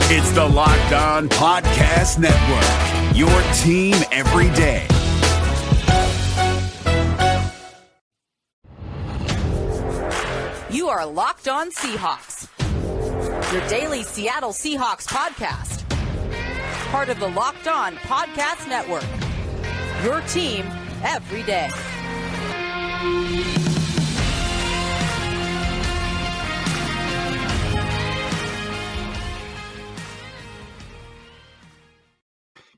It's the Locked On Podcast Network, your team every day. You are Locked On Seahawks, your daily Seattle Seahawks podcast. Part of the Locked On Podcast Network, your team every day.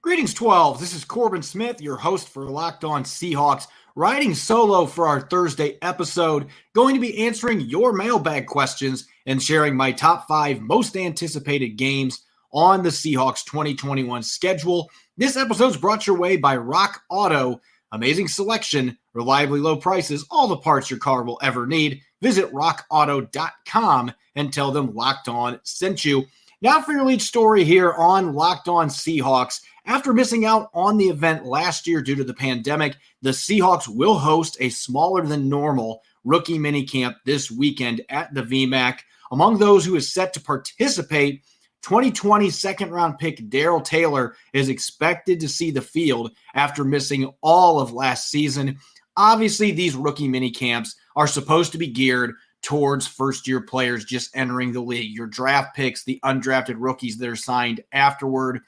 Greetings, 12. This is Corbin Smith, your host for Locked On Seahawks, riding solo for our Thursday episode, going to be answering your mailbag questions and sharing my top 5 most anticipated games on the Seahawks 2021 schedule. This episode is brought your way by Rock Auto. Amazing selection, reliably low prices, all the parts your car will ever need. Visit rockauto.com and tell them Locked On sent you. Now for your lead story here on Locked On Seahawks. After missing out on the event last year due to the pandemic, the Seahawks will host a smaller than normal rookie minicamp this weekend at the VMAC. Among those who is set to participate, 2020 second-round pick Darrell Taylor is expected to see the field after missing all of last season. Obviously, these rookie minicamps are supposed to be geared towards first-year players just entering the league, your draft picks, the undrafted rookies that are signed afterward.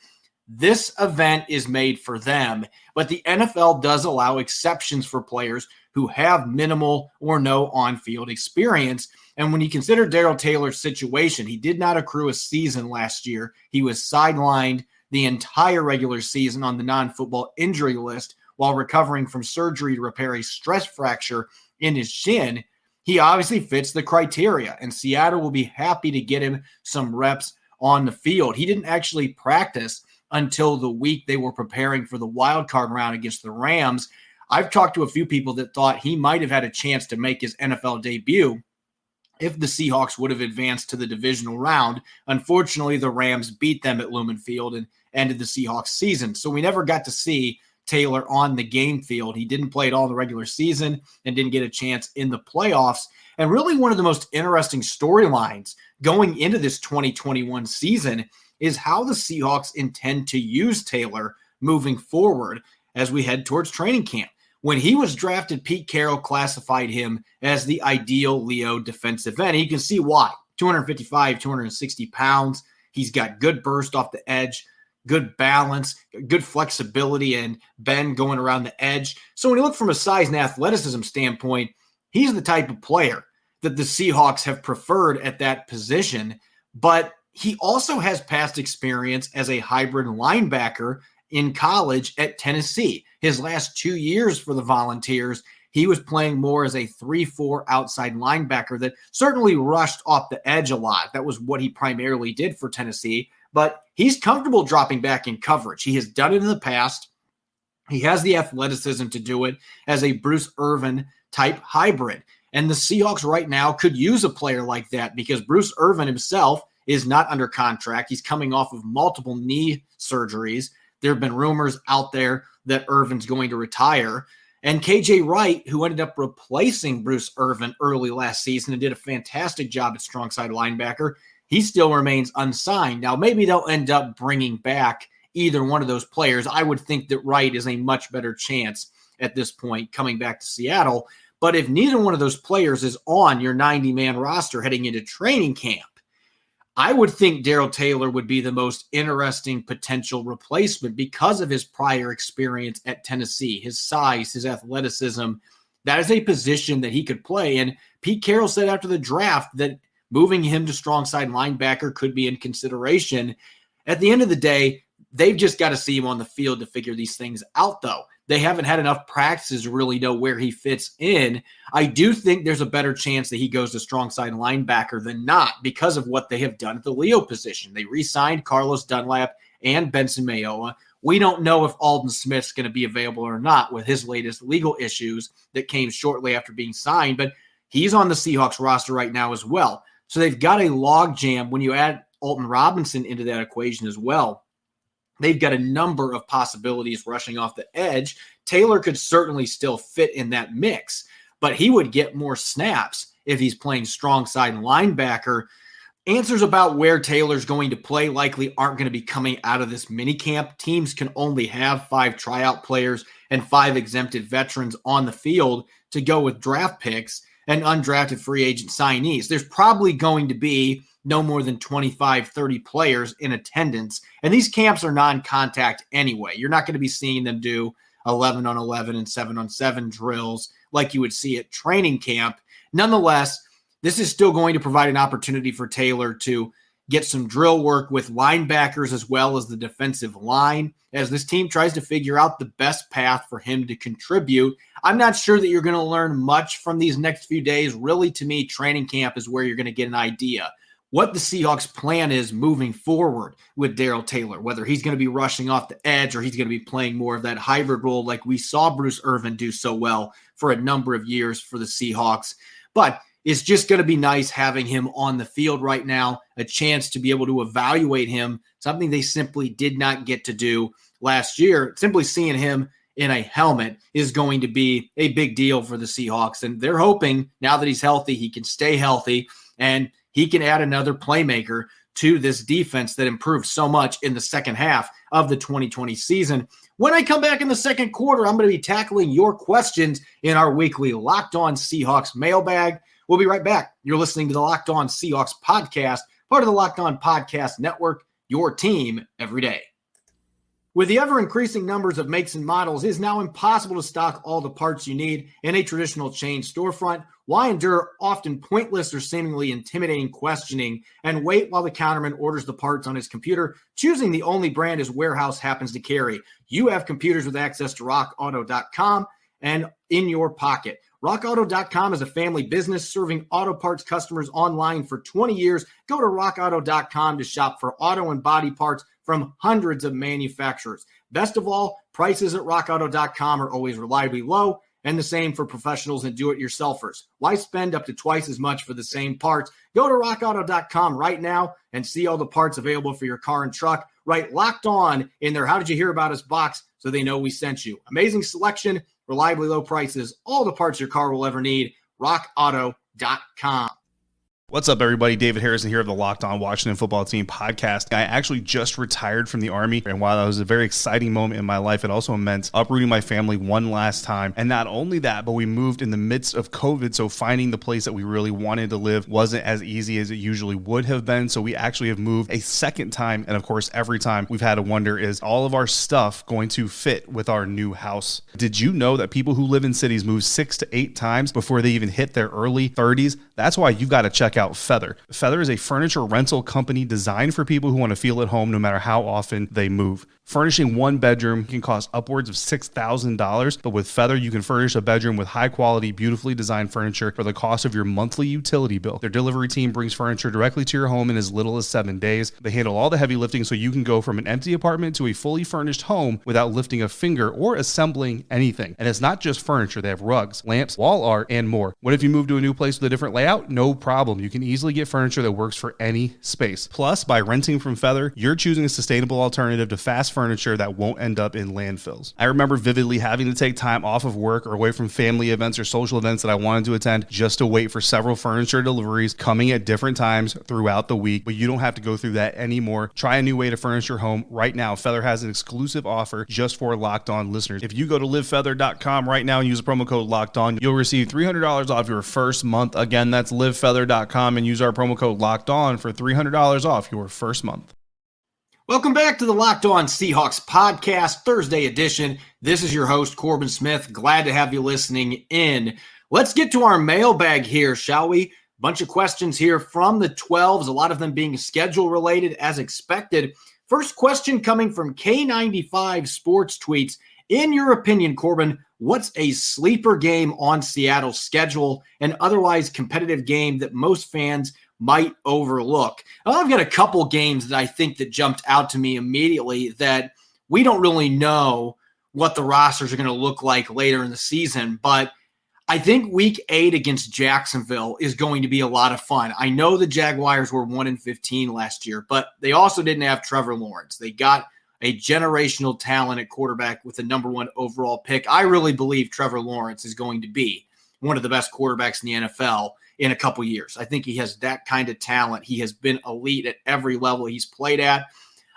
This event is made for them, but the NFL does allow exceptions for players who have minimal or no on-field experience. And when you consider Darrell Taylor's situation, he did not accrue a season last year. He was sidelined the entire regular season on the non-football injury list while recovering from surgery to repair a stress fracture in his shin. He obviously fits the criteria, and Seattle will be happy to get him some reps on the field. He didn't actually practice until the week they were preparing for the wild card round against the Rams. I've talked to a few people that thought he might have had a chance to make his NFL debut if the Seahawks would have advanced to the divisional round. Unfortunately, the Rams beat them at Lumen Field and ended the Seahawks season. So we never got to see Taylor on the game field. He didn't play at all in the regular season and didn't get a chance in the playoffs. And really one of the most interesting storylines going into this 2021 season is how the Seahawks intend to use Taylor moving forward as we head towards training camp. When he was drafted, Pete Carroll classified him as the ideal Leo defensive end. You can see why. 255, 260 pounds. He's got good burst off the edge, good balance, good flexibility, and bend going around the edge. So when you look from a size and athleticism standpoint, he's the type of player that the Seahawks have preferred at that position. But he also has past experience as a hybrid linebacker in college at Tennessee. His last 2 years for the Volunteers, he was playing more as a 3-4 outside linebacker that certainly rushed off the edge a lot. That was what he primarily did for Tennessee, but he's comfortable dropping back in coverage. He has done it in the past. He has the athleticism to do it as a Bruce Irvin type hybrid. And the Seahawks right now could use a player like that because Bruce Irvin himself is not under contract. He's coming off of multiple knee surgeries. There have been rumors out there that Irvin's going to retire. And KJ Wright, who ended up replacing Bruce Irvin early last season and did a fantastic job at strong side linebacker, he still remains unsigned. Now, maybe they'll end up bringing back either one of those players. I would think that Wright is a much better chance at this point coming back to Seattle. But if neither one of those players is on your 90-man roster heading into training camp, I would think Darrell Taylor would be the most interesting potential replacement because of his prior experience at Tennessee, his size, his athleticism. That is a position that he could play. And Pete Carroll said after the draft that moving him to strong side linebacker could be in consideration. At the end of the day, they've just got to see him on the field to figure these things out, though. They haven't had enough practices to really know where he fits in. I do think there's a better chance that he goes to strong side linebacker than not because of what they have done at the Leo position. They re-signed Carlos Dunlap and Benson Mayowa. We don't know if Aldon Smith's going to be available or not with his latest legal issues that came shortly after being signed, but he's on the Seahawks roster right now as well. So they've got a log jam when you add Alton Robinson into that equation as well. They've got a number of possibilities rushing off the edge. Taylor could certainly still fit in that mix, but he would get more snaps if he's playing strong side linebacker. Answers about where Taylor's going to play likely aren't going to be coming out of this minicamp. Teams can only have 5 tryout players and 5 exempted veterans on the field to go with draft picks and undrafted free agent signees. There's probably going to be no more than 25, 30 players in attendance. And these camps are non-contact anyway. You're not going to be seeing them do 11 on 11 and 7 on 7 drills like you would see at training camp. Nonetheless, this is still going to provide an opportunity for Taylor to get some drill work with linebackers as well as the defensive line as this team tries to figure out the best path for him to contribute. I'm not sure that you're going to learn much from these next few days. Really, to me, training camp is where you're going to get an idea what the Seahawks' plan is moving forward with Darrell Taylor, whether he's going to be rushing off the edge or he's going to be playing more of that hybrid role like we saw Bruce Irvin do so well for a number of years for the Seahawks. But it's just going to be nice having him on the field right now, a chance to be able to evaluate him, something they simply did not get to do last year. Simply seeing him in a helmet is going to be a big deal for the Seahawks. And they're hoping now that he's healthy, he can stay healthy and he can add another playmaker to this defense that improved so much in the second half of the 2020 season. When I come back in the second quarter, I'm going to be tackling your questions in our weekly Locked On Seahawks mailbag. We'll be right back. You're listening to the Locked On Seahawks podcast, part of the Locked On Podcast Network, your team every day. With the ever-increasing numbers of makes and models, it is now impossible to stock all the parts you need in a traditional chain storefront. Why endure often pointless or seemingly intimidating questioning and wait while the counterman orders the parts on his computer, choosing the only brand his warehouse happens to carry? You have computers with access to rockauto.com and in your pocket. RockAuto.com is a family business serving auto parts customers online for 20 years. Go to RockAuto.com to shop for auto and body parts from hundreds of manufacturers. Best of all, prices at RockAuto.com are always reliably low, and the same for professionals and do-it-yourselfers. Why spend up to twice as much for the same parts? Go to RockAuto.com right now and see all the parts available for your car and truck. Write Locked On in their How Did You Hear About Us box so they know we sent you. Amazing selection, reliably low prices, all the parts your car will ever need. RockAuto.com. What's up, everybody? David Harrison here of the Locked On Washington Football Team podcast. I actually just retired from the Army, and while that was a very exciting moment in my life, it also meant uprooting my family one last time. And not only that, but we moved in the midst of COVID, so finding the place that we really wanted to live wasn't as easy as it usually would have been. So we actually have moved a second time, and of course, every time we've had to wonder, is all of our stuff going to fit with our new house? Did you know that people who live in cities move 6 to 8 times before they even hit their early 30s? That's why you've got to check out Feather. Feather is a furniture rental company designed for people who want to feel at home no matter how often they move. Furnishing one bedroom can cost upwards of $6,000, but with Feather, you can furnish a bedroom with high-quality, beautifully designed furniture for the cost of your monthly utility bill. Their delivery team brings furniture directly to your home in as little as 7 days. They handle all the heavy lifting so you can go from an empty apartment to a fully furnished home without lifting a finger or assembling anything. And it's not just furniture. They have rugs, lamps, wall art, and more. What if you move to a new place with a different layout? No problem. You can easily get furniture that works for any space. Plus, by renting from Feather, you're choosing a sustainable alternative to fast furniture that won't end up in landfills. I remember vividly having to take time off of work or away from family events or social events that I wanted to attend just to wait for several furniture deliveries coming at different times throughout the week, but you don't have to go through that anymore. Try a new way to furnish your home right now. Feather has an exclusive offer just for Locked On listeners. If you go to livefeather.com right now and use the promo code Locked On, you'll receive $300 off your first month. Again, that's livefeather.com and use our promo code Locked On for $300 off your first month. Welcome back to the Locked On Seahawks podcast, Thursday edition. This is your host, Corbin Smith. Glad to have you listening in. Let's get to our mailbag here, shall we? Bunch of questions here from the 12s, a lot of them being schedule related as expected. First question coming from K95 Sports Tweets. In your opinion, Corbin, what's a sleeper game on Seattle's schedule, an otherwise competitive game that most fans might overlook? I've got a couple games that I think that jumped out to me immediately that we don't really know what the rosters are going to look like later in the season, but I think week 8 against Jacksonville is going to be a lot of fun. I know the Jaguars were 1-15 last year, but they also didn't have Trevor Lawrence. They got a generational talent at quarterback with the number 1 overall pick. I really believe Trevor Lawrence is going to be one of the best quarterbacks in the NFL in a couple years. I think he has that kind of talent. He has been elite at every level he's played at.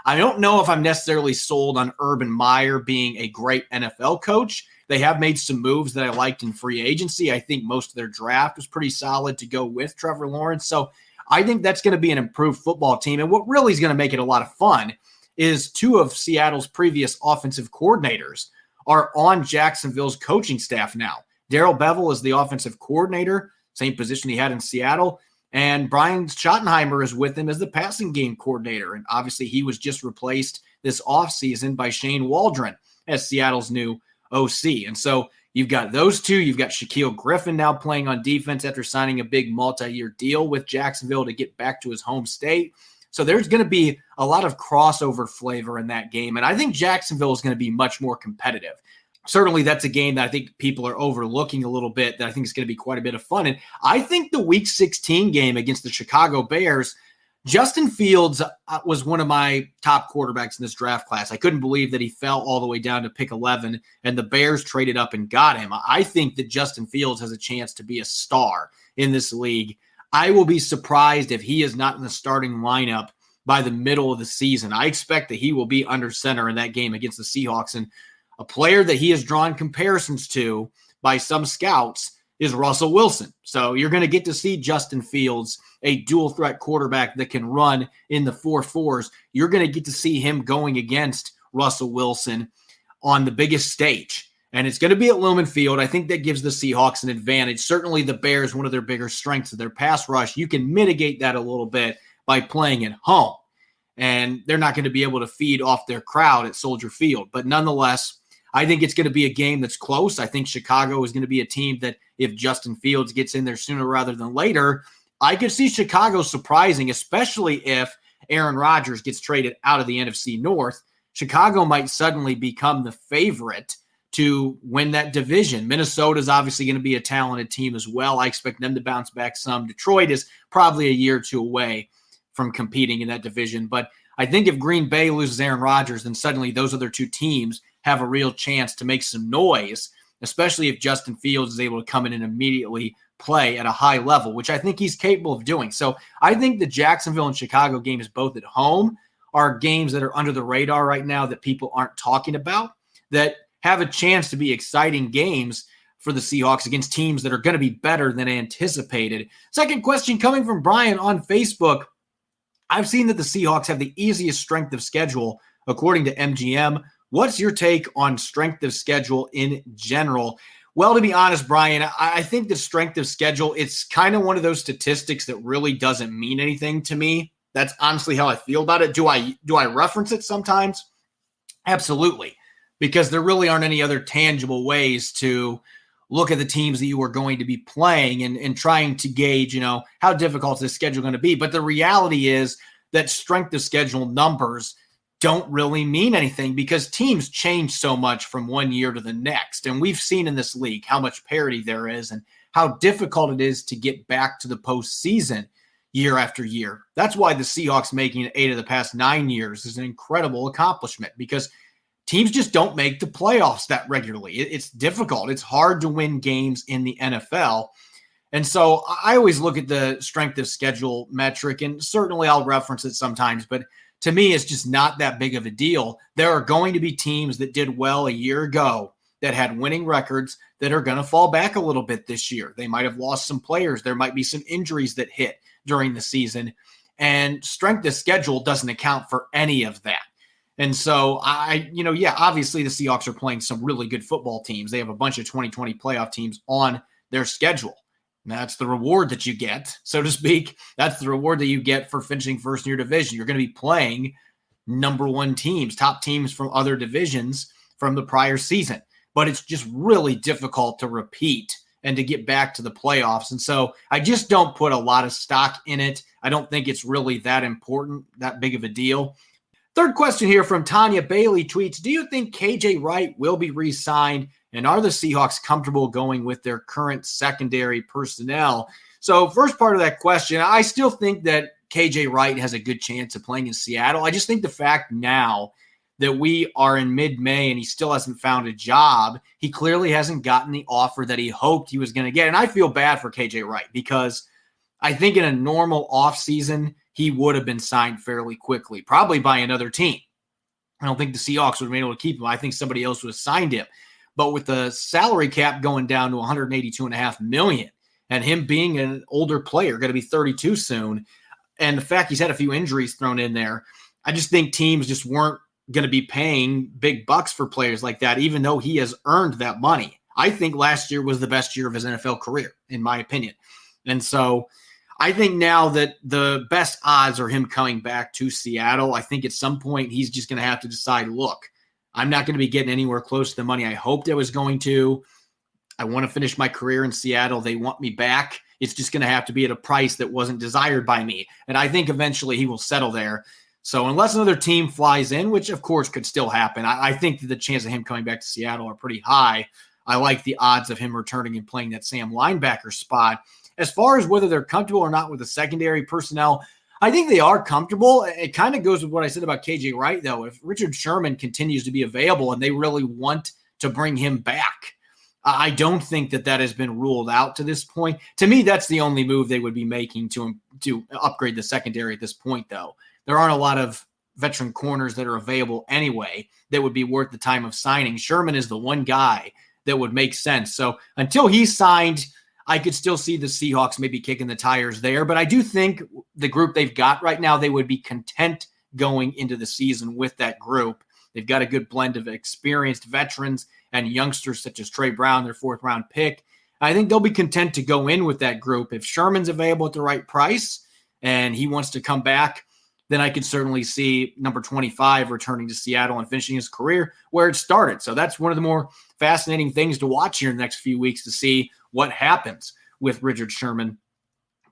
I don't know if I'm necessarily sold on Urban Meyer being a great NFL coach. They have made some moves that I liked in free agency. I think most of their draft was pretty solid to go with Trevor Lawrence. So I think that's going to be an improved football team. And what really is going to make it a lot of fun is two of Seattle's previous offensive coordinators are on Jacksonville's coaching staff now. Darrell Bevell is the offensive coordinator, same position he had in Seattle. And Brian Schottenheimer is with him as the passing game coordinator. And obviously he was just replaced this offseason by Shane Waldron as Seattle's new OC. And so you've got those two. You've got Shaquille Griffin now playing on defense after signing a big multi-year deal with Jacksonville to get back to his home state. So there's going to be a lot of crossover flavor in that game. And I think Jacksonville is going to be much more competitive. Certainly that's a game that I think people are overlooking a little bit that I think is going to be quite a bit of fun. And I think the Week 16 game against the Chicago Bears, Justin Fields was one of my top quarterbacks in this draft class. I couldn't believe that he fell all the way down to pick 11 and the Bears traded up and got him. I think that Justin Fields has a chance to be a star in this league. I will be surprised if he is not in the starting lineup by the middle of the season. I expect that he will be under center in that game against the Seahawks. And a player that he has drawn comparisons to by some scouts is Russell Wilson. So you're going to get to see Justin Fields, a dual threat quarterback that can run in the 4-4s. You're going to get to see him going against Russell Wilson on the biggest stage. And it's going to be at Lumen Field. I think that gives the Seahawks an advantage. Certainly the Bears, one of their bigger strengths of their pass rush. You can mitigate that a little bit by playing at home. And they're not going to be able to feed off their crowd at Soldier Field. But nonetheless, I think it's going to be a game that's close. I think Chicago is going to be a team that if Justin Fields gets in there sooner rather than later, I could see Chicago surprising, especially if Aaron Rodgers gets traded out of the NFC North. Chicago might suddenly become the favorite to win that division. Minnesota is obviously going to be a talented team as well. I expect them to bounce back some. Detroit is probably a year or two away from competing in that division. But I think if Green Bay loses Aaron Rodgers, then suddenly those other two teams have a real chance to make some noise, especially if Justin Fields is able to come in and immediately play at a high level, which I think he's capable of doing. So I think the Jacksonville and Chicago games, both at home, are games that are under the radar right now that people aren't talking about, that have a chance to be exciting games for the Seahawks against teams that are going to be better than anticipated. Second question coming from Brian on Facebook. I've seen that the Seahawks have the easiest strength of schedule according to MGM. What's your take on strength of schedule in general? Well, to be honest, Brian, I think the strength of schedule, it's kind of one of those statistics that really doesn't mean anything to me. That's honestly how I feel about it. Do I reference it sometimes? Absolutely, because there really aren't any other tangible ways to look at the teams that you are going to be playing and trying to gauge, how difficult is this schedule going to be. But the reality is that strength of schedule numbers don't really mean anything because teams change so much from one year to the next. And we've seen in this league how much parity there is and how difficult it is to get back to the postseason year after year. That's why the Seahawks making it 8 of the past 9 years is an incredible accomplishment because teams just don't make the playoffs that regularly. It's difficult. It's hard to win games in the NFL. And so I always look at the strength of schedule metric, and certainly I'll reference it sometimes, but to me, it's just not that big of a deal. There are going to be teams that did well a year ago that had winning records that are going to fall back a little bit this year. They might have lost some players. There might be some injuries that hit during the season. And strength of schedule doesn't account for any of that. And so obviously the Seahawks are playing some really good football teams. They have a bunch of 2020 playoff teams on their schedule. And that's the reward that you get, so to speak. That's the reward that you get for finishing first in your division. You're going to be playing number one teams, top teams from other divisions from the prior season. But it's just really difficult to repeat and to get back to the playoffs. And so I just don't put a lot of stock in it. I don't think it's really that important, that big of a deal. Third question here from Tanya Bailey tweets, do you think KJ Wright will be re-signed? And are the Seahawks comfortable going with their current secondary personnel? So first part of that question, I still think that KJ Wright has a good chance of playing in Seattle. I just think the fact now that we are in mid-May and he still hasn't found a job, he clearly hasn't gotten the offer that he hoped he was going to get. And I feel bad for KJ Wright because I think in a normal offseason, he would have been signed fairly quickly, probably by another team. I don't think the Seahawks would have been able to keep him. I think somebody else would have signed him. But with the salary cap going down to $182.5 million and him being an older player, going to be 32 soon, and the fact he's had a few injuries thrown in there, I just think teams just weren't going to be paying big bucks for players like that, even though he has earned that money. I think last year was the best year of his NFL career, in my opinion. And so I think now that the best odds are him coming back to Seattle. I think at some point he's just going to have to decide, look, I'm not going to be getting anywhere close to the money I hoped I was going to. I want to finish my career in Seattle. They want me back. It's just going to have to be at a price that wasn't desired by me. And I think eventually he will settle there. So unless another team flies in, which of course could still happen, I think that the chance of him coming back to Seattle are pretty high. I like the odds of him returning and playing that Sam linebacker spot. As far as whether they're comfortable or not with the secondary personnel, I think they are comfortable. It kind of goes with what I said about KJ Wright, though. If Richard Sherman continues to be available and they really want to bring him back, I don't think that has been ruled out to this point. To me, that's the only move they would be making to upgrade the secondary at this point, though. There aren't a lot of veteran corners that are available anyway that would be worth the time of signing. Sherman is the one guy that would make sense. So until he's signed, I could still see the Seahawks maybe kicking the tires there. But I do think the group they've got right now, they would be content going into the season with that group. They've got a good blend of experienced veterans and youngsters such as Trey Brown, their fourth-round pick. I think they'll be content to go in with that group. If Sherman's available at the right price and he wants to come back, then I could certainly see number 25 returning to Seattle and finishing his career where it started. So that's one of the more fascinating things to watch here in the next few weeks to see what happens with Richard Sherman.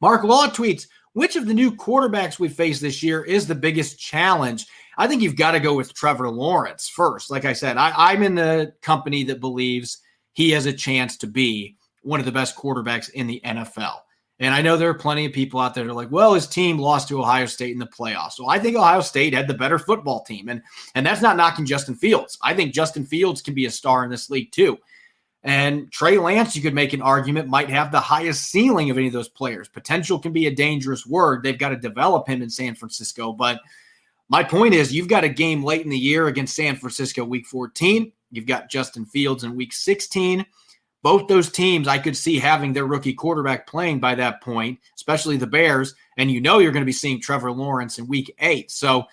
Mark Law tweets, which of the new quarterbacks we face this year is the biggest challenge? I think you've got to go with Trevor Lawrence first. Like I said, I'm in the company that believes he has a chance to be one of the best quarterbacks in the NFL. And I know there are plenty of people out there that are like, well, his team lost to Ohio State in the playoffs. Well, I think Ohio State had the better football team. And that's not knocking Justin Fields. I think Justin Fields can be a star in this league too. And Trey Lance, you could make an argument, might have the highest ceiling of any of those players. Potential can be a dangerous word. They've got to develop him in San Francisco. But my point is, you've got a game late in the year against San Francisco week 14. You've got Justin Fields in week 16. Both those teams I could see having their rookie quarterback playing by that point, especially the Bears. And you know you're going to be seeing Trevor Lawrence in week 8. So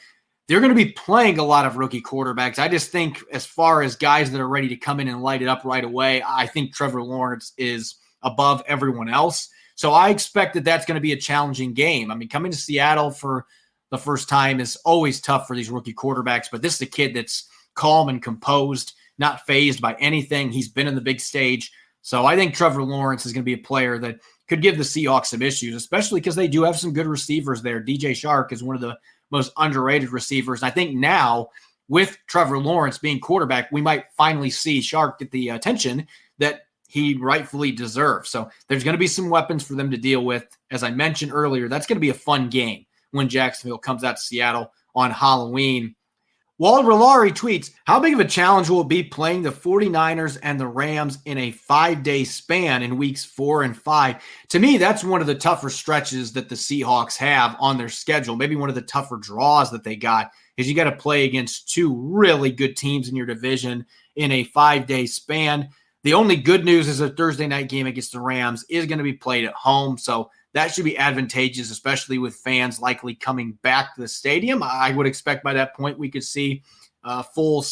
they're going to be playing a lot of rookie quarterbacks. I just think as far as guys that are ready to come in and light it up right away, I think Trevor Lawrence is above everyone else. So I expect that that's going to be a challenging game. I mean, coming to Seattle for the first time is always tough for these rookie quarterbacks, but this is a kid that's calm and composed, not fazed by anything. He's been in the big stage. So I think Trevor Lawrence is going to be a player that could give the Seahawks some issues, especially because they do have some good receivers there. DJ Shark is one of the most underrated receivers. I think now with Trevor Lawrence being quarterback, we might finally see Shark get the attention that he rightfully deserves. So there's going to be some weapons for them to deal with. As I mentioned earlier, that's going to be a fun game when Jacksonville comes out to Seattle on Halloween. Wald Rolari tweets, how big of a challenge will it be playing the 49ers and the Rams in a 5-day span in weeks 4 and 5? To me, that's one of the tougher stretches that the Seahawks have on their schedule. Maybe one of the tougher draws that they got is you got to play against two really good teams in your division in a 5-day span. The only good news is a Thursday night game against the Rams is going to be played at home. So that should be advantageous, especially with fans likely coming back to the stadium. I would expect by that point we could see full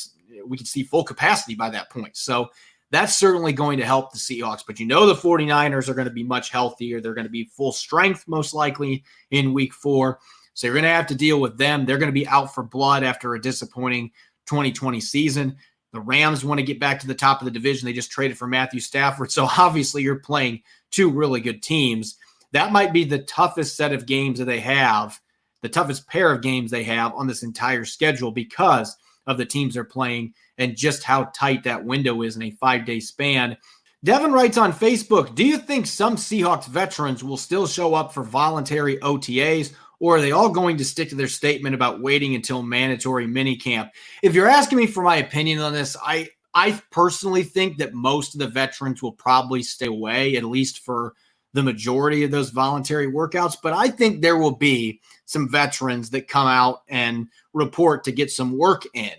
capacity by that point. So that's certainly going to help the Seahawks. But you know the 49ers are going to be much healthier. They're going to be full strength most likely in week 4. So you're going to have to deal with them. They're going to be out for blood after a disappointing 2020 season. The Rams want to get back to the top of the division. They just traded for Matthew Stafford. So obviously you're playing two really good teams. That might be the toughest set of games that they have, the toughest pair of games they have on this entire schedule because of the teams they're playing and just how tight that window is in a 5-day span. Devin writes on Facebook, do you think some Seahawks veterans will still show up for voluntary OTAs, or are they all going to stick to their statement about waiting until mandatory minicamp? If you're asking me for my opinion on this, I personally think that most of the veterans will probably stay away, at least for the majority of those voluntary workouts, but I think there will be some veterans that come out and report to get some work in.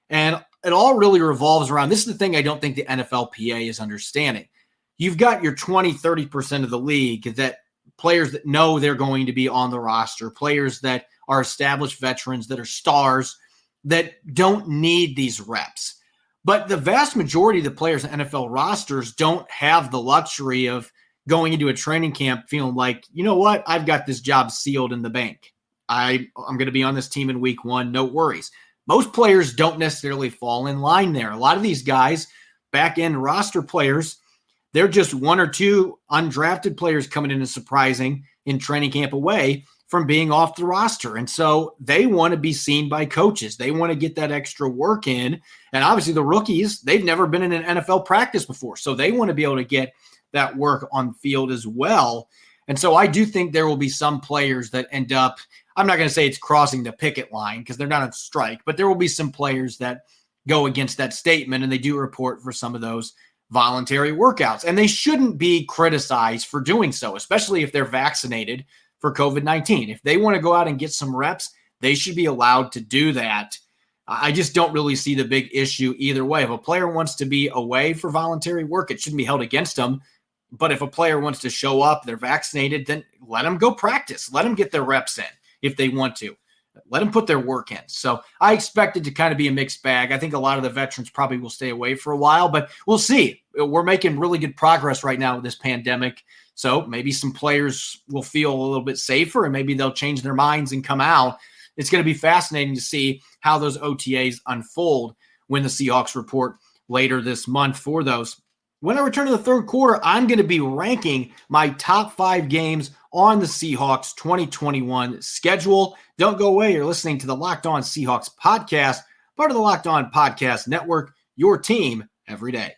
And it all really revolves around, this is the thing I don't think the NFLPA is understanding. You've got your 20, 30% of the league that players that know they're going to be on the roster, players that are established veterans that are stars that don't need these reps. But the vast majority of the players in NFL rosters don't have the luxury of going into a training camp feeling like, you know what, I've got this job sealed in the bank. I'm going to be on this team in week 1, no worries. Most players don't necessarily fall in line there. A lot of these guys, back-end roster players, they're just 1 or 2 undrafted players coming in and surprising in training camp away from being off the roster. And so they want to be seen by coaches. They want to get that extra work in. And obviously the rookies, they've never been in an NFL practice before. So they want to be able to get that work on the field as well. And so I do think there will be some players that end up, I'm not going to say it's crossing the picket line because they're not on strike, but there will be some players that go against that statement, and they do report for some of those voluntary workouts. And they shouldn't be criticized for doing so, especially if they're vaccinated for COVID-19. If they want to go out and get some reps, they should be allowed to do that. I just don't really see the big issue either way. If a player wants to be away for voluntary work, it shouldn't be held against them. But if a player wants to show up, they're vaccinated, then let them go practice. Let them get their reps in if they want to. Let them put their work in. So I expect it to kind of be a mixed bag. I think a lot of the veterans probably will stay away for a while, but we'll see. We're making really good progress right now with this pandemic. So maybe some players will feel a little bit safer and maybe they'll change their minds and come out. It's going to be fascinating to see how those OTAs unfold when the Seahawks report later this month for those. When I return to the third quarter, I'm going to be ranking my top 5 games on the Seahawks 2021 schedule. Don't go away. You're listening to the Locked On Seahawks podcast, part of the Locked On Podcast Network, your team every day.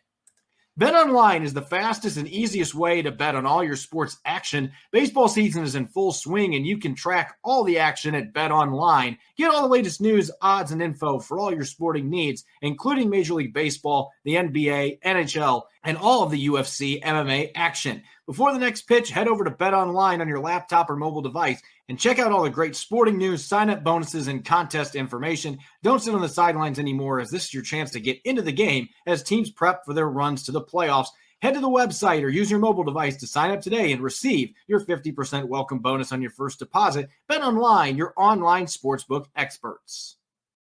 BetOnline is the fastest and easiest way to bet on all your sports action. Baseball season is in full swing, and you can track all the action at BetOnline. Get all the latest news, odds, and info for all your sporting needs, including Major League Baseball, the NBA, NHL, and all of the UFC MMA action. Before the next pitch, head over to BetOnline on your laptop or mobile device and check out all the great sporting news, sign-up bonuses, and contest information. Don't sit on the sidelines anymore, as this is your chance to get into the game as teams prep for their runs to the playoffs. Head to the website or use your mobile device to sign up today and receive your 50% welcome bonus on your first deposit. BetOnline, your online sportsbook experts.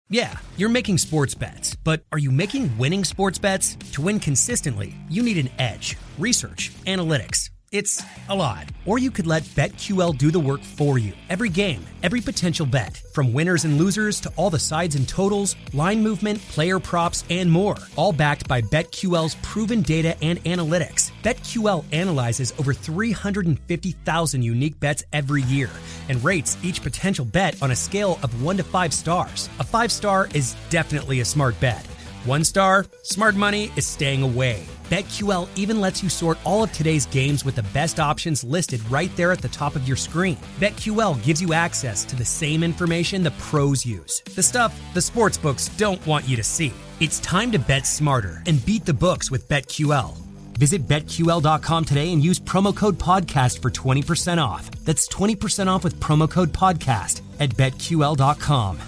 Yeah, you're making sports bets, but are you making winning sports bets? To win consistently, you need an edge. Research, analytics. It's a lot. Or you could let BetQL do the work for you. Every game, every potential bet, from winners and losers to all the sides and totals, line movement, player props, and more. All backed by BetQL's proven data and analytics. BetQL analyzes over 350,000 unique bets every year and rates each potential bet on a scale of 1 to 5 stars. A 5-star is definitely a smart bet. 1 star, smart money is staying away. BetQL even lets you sort all of today's games with the best options listed right there at the top of your screen. BetQL gives you access to the same information the pros use. The stuff the sportsbooks don't want you to see. It's time to bet smarter and beat the books with BetQL. Visit BetQL.com today and use promo code PODCAST for 20% off. That's 20% off with promo code PODCAST at BetQL.com.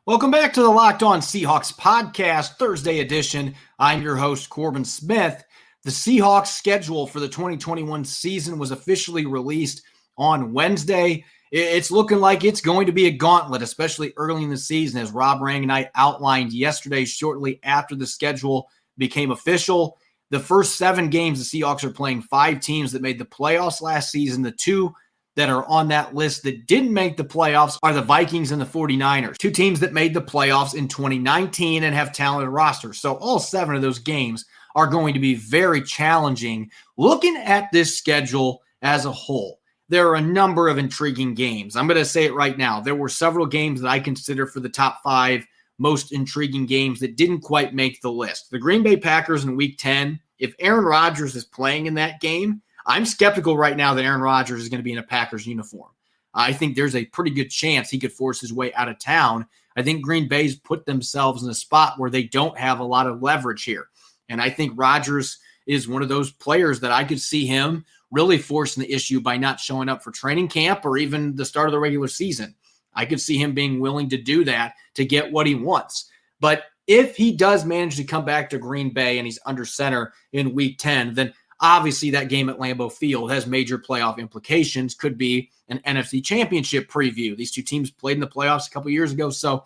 Welcome back to the Locked On Seahawks podcast, Thursday edition. I'm your host, Corbin Smith. The Seahawks schedule for the 2021 season was officially released on Wednesday. It's looking like it's going to be a gauntlet, especially early in the season, as Rob Rang and I outlined yesterday, shortly after the schedule became official. The first 7 games, the Seahawks are playing 5 teams that made the playoffs last season. The 2 that are on that list that didn't make the playoffs are the Vikings and the 49ers, 2 teams that made the playoffs in 2019 and have talented rosters. So all 7 of those games are going to be very challenging. Looking at this schedule as a whole, there are a number of intriguing games. I'm going to say it right now. There were several games that I consider for the top 5 most intriguing games that didn't quite make the list. The Green Bay Packers in Week 10, if Aaron Rodgers is playing in that game, I'm skeptical right now that Aaron Rodgers is going to be in a Packers uniform. I think there's a pretty good chance he could force his way out of town. I think Green Bay's put themselves in a spot where they don't have a lot of leverage here. And I think Rodgers is one of those players that I could see him really forcing the issue by not showing up for training camp or even the start of the regular season. I could see him being willing to do that to get what he wants. But if he does manage to come back to Green Bay and he's under center in week 10, then obviously that game at Lambeau Field has major playoff implications, could be an NFC championship preview. These two teams played in the playoffs a couple years ago. So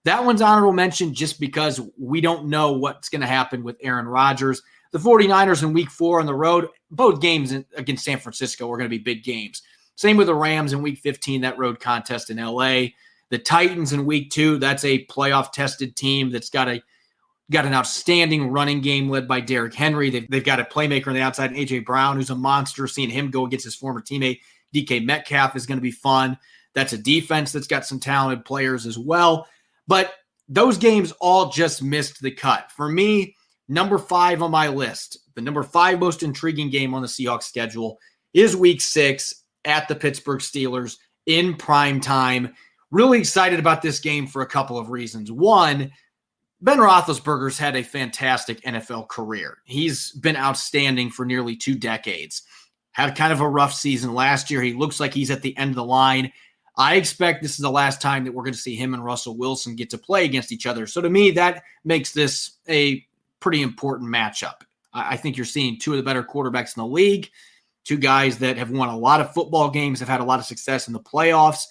that one's honorable mention just because we don't know what's going to happen with Aaron Rodgers. The 49ers in week 4 on the road, both games against San Francisco are going to be big games. Same with the Rams in week 15, that road contest in LA. The Titans in week 2, that's a playoff-tested team that's got an outstanding running game led by Derrick Henry. They've got a playmaker on the outside, A.J. Brown, who's a monster. Seeing him go against his former teammate, DK Metcalf, is going to be fun. That's a defense that's got some talented players as well. But those games all just missed the cut. For me, number 5 on my list, the number 5 most intriguing game on the Seahawks schedule is week 6 at the Pittsburgh Steelers in prime time. Really excited about this game for a couple of reasons. One, Ben Roethlisberger's had a fantastic NFL career. He's been outstanding for nearly 2 decades. Had kind of a rough season last year. He looks like he's at the end of the line. I expect this is the last time that we're going to see him and Russell Wilson get to play against each other. So to me, that makes this a pretty important matchup. I think you're seeing 2 of the better quarterbacks in the league, 2 guys that have won a lot of football games, have had a lot of success in the playoffs.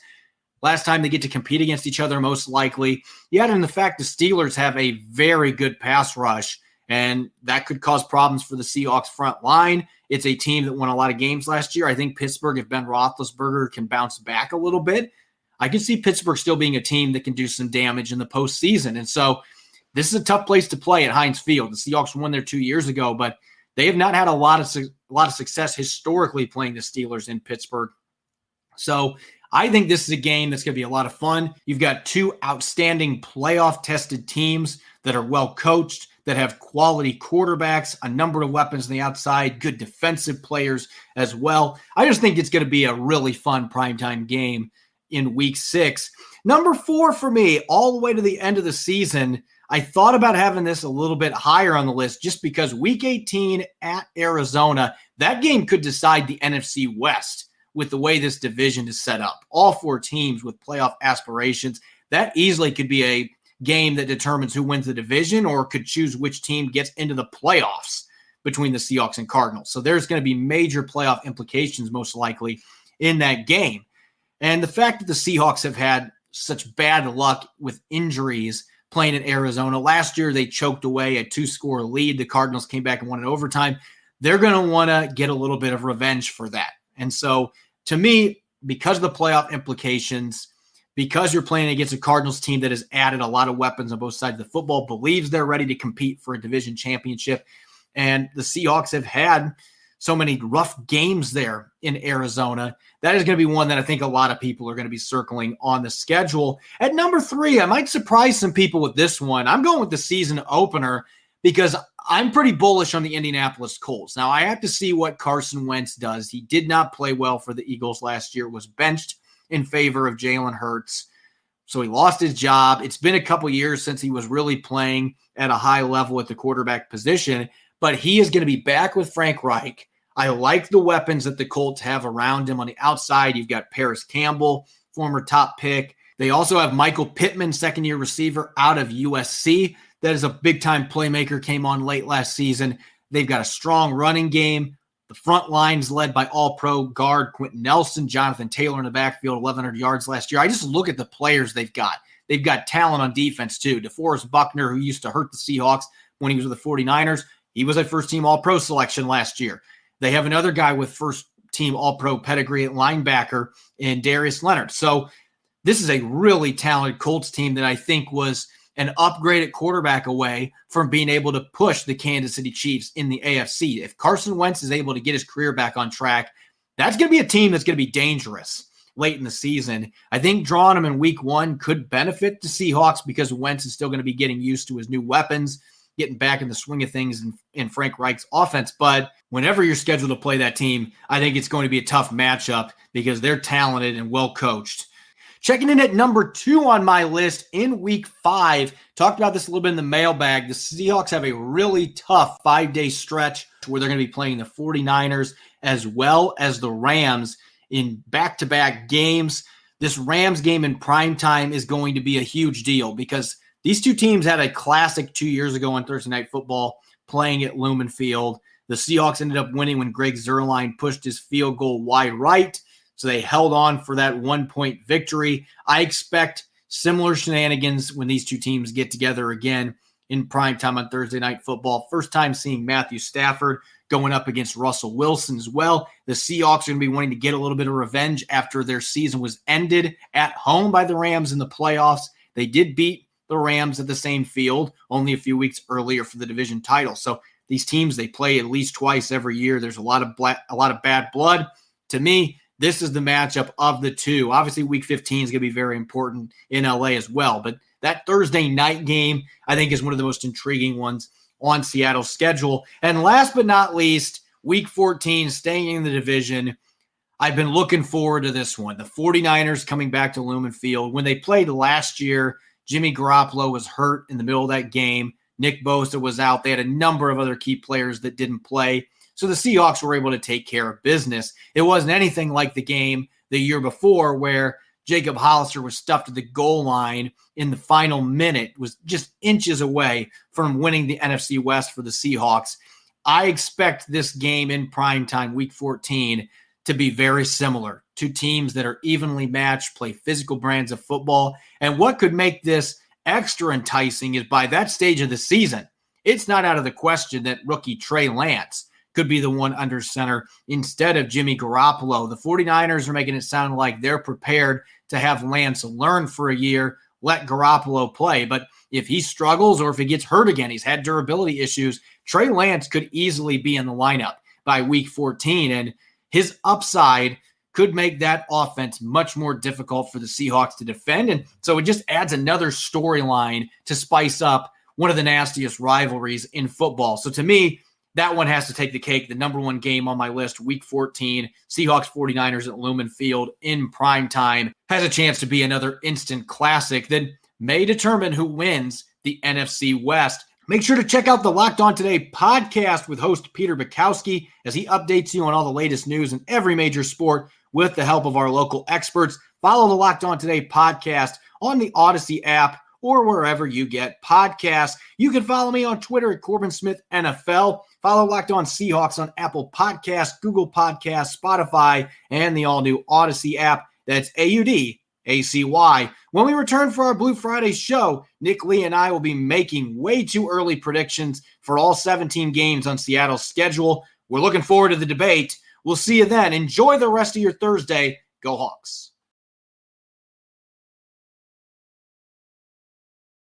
Last time they get to compete against each other, most likely. You add in the fact the Steelers have a very good pass rush, and that could cause problems for the Seahawks front line. It's a team that won a lot of games last year. I think Pittsburgh, if Ben Roethlisberger can bounce back a little bit, I could see Pittsburgh still being a team that can do some damage in the postseason. And so this is a tough place to play at Heinz Field. The Seahawks won there 2 years ago, but they have not had a lot of success historically playing the Steelers in Pittsburgh. So I think this is a game that's going to be a lot of fun. You've got 2 outstanding playoff-tested teams that are well-coached, that have quality quarterbacks, a number of weapons on the outside, good defensive players as well. I just think it's going to be a really fun primetime game in week 6. Number 4 for me, all the way to the end of the season, I thought about having this a little bit higher on the list just because week 18 at Arizona, that game could decide the NFC West with the way this division is set up. All 4 teams with playoff aspirations. That easily could be a game that determines who wins the division or could choose which team gets into the playoffs between the Seahawks and Cardinals. So there's going to be major playoff implications most likely in that game. And the fact that the Seahawks have had such bad luck with injuries playing in Arizona. Last year, they choked away a 2-score lead. The Cardinals came back and won in overtime. They're going to want to get a little bit of revenge for that. And so to me, because of the playoff implications, because you're playing against a Cardinals team that has added a lot of weapons on both sides of the football, believes they're ready to compete for a division championship, and the Seahawks have had so many rough games there in Arizona, that is going to be one that I think a lot of people are going to be circling on the schedule. At number 3, I might surprise some people with this one. I'm going with the season opener because I'm pretty bullish on the Indianapolis Colts. Now, I have to see what Carson Wentz does. He did not play well for the Eagles last year, was benched in favor of Jalen Hurts. So he lost his job. It's been a couple years since he was really playing at a high level at the quarterback position, but he is going to be back with Frank Reich. I like the weapons that the Colts have around him. On the outside, you've got Paris Campbell, former top pick. They also have Michael Pittman, second-year receiver out of USC. That is a big-time playmaker, came on late last season. They've got a strong running game. The front line's led by all-pro guard Quentin Nelson, Jonathan Taylor in the backfield, 1,100 yards last year. I just look at the players they've got. They've got talent on defense, too. DeForest Buckner, who used to hurt the Seahawks when he was with the 49ers, he was a first-team all-pro selection last year. They have another guy with first-team all-pro pedigree at linebacker in Darius Leonard. So this is a really talented Colts team that I think was an upgraded quarterback away from being able to push the Kansas City Chiefs in the AFC. If Carson Wentz is able to get his career back on track, that's going to be a team that's going to be dangerous late in the season. I think drawing him in week 1 could benefit the Seahawks because Wentz is still going to be getting used to his new weapons, getting back in the swing of things in Frank Reich's offense. But whenever you're scheduled to play that team, I think it's going to be a tough matchup because they're talented and well-coached. Checking in at number 2 on my list in week 5, talked about this a little bit in the mailbag. The Seahawks have a really tough 5-day stretch where they're going to be playing the 49ers as well as the Rams in back-to-back games. This Rams game in primetime is going to be a huge deal because these two teams had a classic 2 years ago on Thursday Night Football playing at Lumen Field. The Seahawks ended up winning when Greg Zuerlein pushed his field goal wide right, so they held on for that 1-point victory. I expect similar shenanigans when these two teams get together again in primetime on Thursday Night Football. First time seeing Matthew Stafford going up against Russell Wilson as well. The Seahawks are going to be wanting to get a little bit of revenge after their season was ended at home by the Rams in the playoffs. They did beat the Rams at the same field only a few weeks earlier for the division title. So these teams, they play at least twice every year. There's a lot of bad blood. To me, this is the matchup of the two. Obviously, Week 15 is going to be very important in LA as well. But that Thursday night game, I think, is one of the most intriguing ones on Seattle's schedule. And last but not least, Week 14, staying in the division. I've been looking forward to this one. The 49ers coming back to Lumen Field. When they played last year, Jimmy Garoppolo was hurt in the middle of that game. Nick Bosa was out. They had a number of other key players that didn't play. So the Seahawks were able to take care of business. It wasn't anything like the game the year before where Jacob Hollister was stuffed at the goal line in the final minute, was just inches away from winning the NFC West for the Seahawks. I expect this game in primetime, Week 14, to be very similar. Two teams that are evenly matched, play physical brands of football. And what could make this extra enticing is by that stage of the season, it's not out of the question that rookie Trey Lance could be the one under center instead of Jimmy Garoppolo. The 49ers are making it sound like they're prepared to have Lance learn for a year, let Garoppolo play. But if he struggles or if he gets hurt again, he's had durability issues, Trey Lance could easily be in the lineup by Week 14. And his upside could make that offense much more difficult for the Seahawks to defend. And so it just adds another storyline to spice up one of the nastiest rivalries in football. So to me, that one has to take the cake. The number one game on my list, Week 14, Seahawks 49ers at Lumen Field in primetime, has a chance to be another instant classic that may determine who wins the NFC West. Make sure to check out the Locked On Today podcast with host Peter Bukowski as he updates you on all the latest news in every major sport with the help of our local experts. Follow the Locked On Today podcast on the Odyssey app or wherever you get podcasts. You can follow me on Twitter at Corbin Smith NFL. Follow Locked On Seahawks on Apple Podcasts, Google Podcasts, Spotify, and the all-new Odyssey app. That's AUDACY. When we return for our Blue Friday show, Nick Lee and I will be making way too early predictions for all 17 games on Seattle's schedule. We're looking forward to the debate. We'll see you then. Enjoy the rest of your Thursday. Go Hawks.